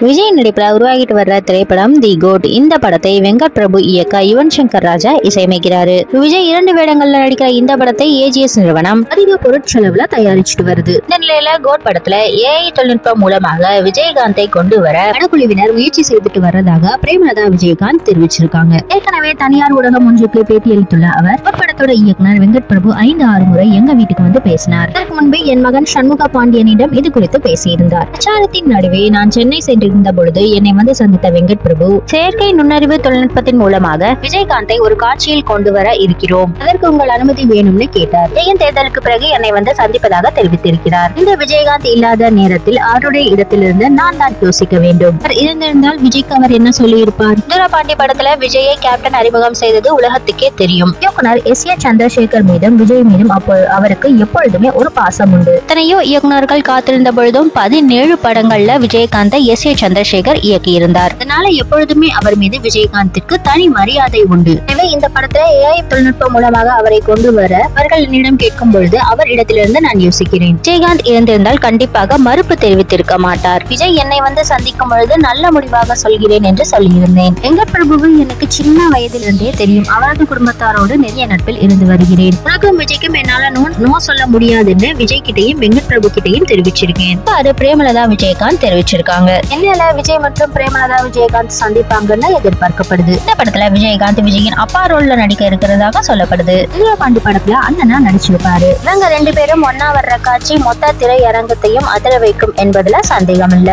விஜய் நடிப்புல உருவாகிட்டு வர்ற திரைப்படம் தி கோட். இந்த படத்தை வெங்கட் பிரபு இயக்க யுவன் சங்கர் ராஜா இசையமைக்கிறாரு. விஜய் 2 வேடங்கள்ல நடிக்கிற இந்த படத்தை ஏஜிஎஸ் நிறுவனம் அதிக பொருட்செலவுல தயாரிச்சுட்டு வருது. இந்த நிலையில கோட் படத்துல ஏஐ தொழில்நுட்பம் மூலமாக விஜயகாந்தை கொண்டு வர படக்குழுவினர் முயற்சி செய்துட்டு வர்றதாக பிரேமலதா விஜயகாந்த் தெரிவிச்சிருக்காங்க. ஏற்கனவே தனியார் ஊடகம் ஒன்றுக்கு பேட்டியளித்துள்ள அவர், படத்தோட இயக்குனர் வெங்கட் பிரபு 5-6 முறை எங்க வீட்டுக்கு வந்து பேசினார். அதற்கு முன்பு என் மகன் சண்முக பாண்டியனிடம் இது குறித்து பேசியிருந்தார். பிரச்சாரத்தின் நடுவே நான் சென்னை சென்றிருந்த பொழுது என்னை வந்து சந்தித்த வெங்கட் பிரபு, செயற்கை நுண்ணறிவு தொழில்நுட்பத்தின் மூலமாக விஜயகாந்தை ஒரு காட்சியில் கொண்டு வர இருக்கிறோம், அதற்கு உங்கள் அனுமதி வேணும்னு கேட்டார். ஜெயன் தேர்தலுக்கு பிறகு என்னை வந்து சந்திப்பதாக தெரிவித்திருக்கிறார். இந்த விஜயகாந்த் இல்லாத நேரத்தில் அவருடைய இடத்திலிருந்து நான் தான் யோசிக்க வேண்டும். இருந்திருந்தால் விஜய்க்கு அவர் என்ன சொல்லி இருப்பார்? பாண்டி படத்துல விஜயை கேப்டன் அறிமுகம் செய்தது உலகத்துக்கே தெரியும். இயக்குனர் எஸ்.ஏ. சந்திரசேகர் மீதும் விஜய் மீதும் அவருக்கு எப்பொழுதுமே ஒரு பாசம் உண்டு. எத்தனையோ இயக்குனர்கள் காத்திருந்த பொழுதும் 17 படங்கள்ல விஜயகாந்தை எஸ்.ஏ. சந்திரசேகர் இயக்கியிருந்தார். அதனால எப்பொழுதுமே அவர் மீது விஜயகாந்திற்கு தனி மரியாதை உண்டு. எனவே இந்த படத்துல ஏஐ தொழில்நுட்பம் மூலமாக அவரை கொண்டு வர அவர்கள் என்னிடம் கேட்கும் பொழுது அவர் இடத்திலிருந்து நான் யோசிக்கிறேன். விஜயகாந்த் இருந்திருந்தால் கண்டிப்பாக மறுப்பு தெரிவித்திருக்க மாட்டார். விஜய் என்னை வந்து சந்திக்கும் பொழுது நல்ல முடிவாக சொல்கிறேன் என்று சொல்லியிருந்தேன். வெங்கட் பிரபுவை எனக்கு சின்ன வயதிலிருந்தே தெரியும். அவரது குடும்பத்தாரோடு நிறைய நட்பில் இருந்து வருகிறேன். உனக்கும் விஜய்க்கும் என்னால நோ சொல்ல முடியாதுன்னு விஜய் கிட்டையும் வெங்கட் பிரபு கிட்டையும் தெரிவிச்சிருக்கேன். அது பிரேமலதா விஜயகாந்த் தெரிவிச்சிருக்காங்க. என்னல விஜய் மற்றும் பிரேமலதா விஜயகாந்த் சந்திப்பாங்கன்னு எதிர்பார்க்கப்படுது. இந்த படத்துல விஜயகாந்த் விஜயின் அப்பா ரோல்ல நடிக்க இருக்கிறதாக சொல்லப்படுது. பாண்டி படத்துல அண்ணனா நடிச்சிருப்பாரு. இவங்க 2 பேரும் ஒன்னா வர்ற காட்சி மொத்த திரையரங்கத்தையும் அதிர வைக்கும் என்பதுல சந்தேகம் இல்ல.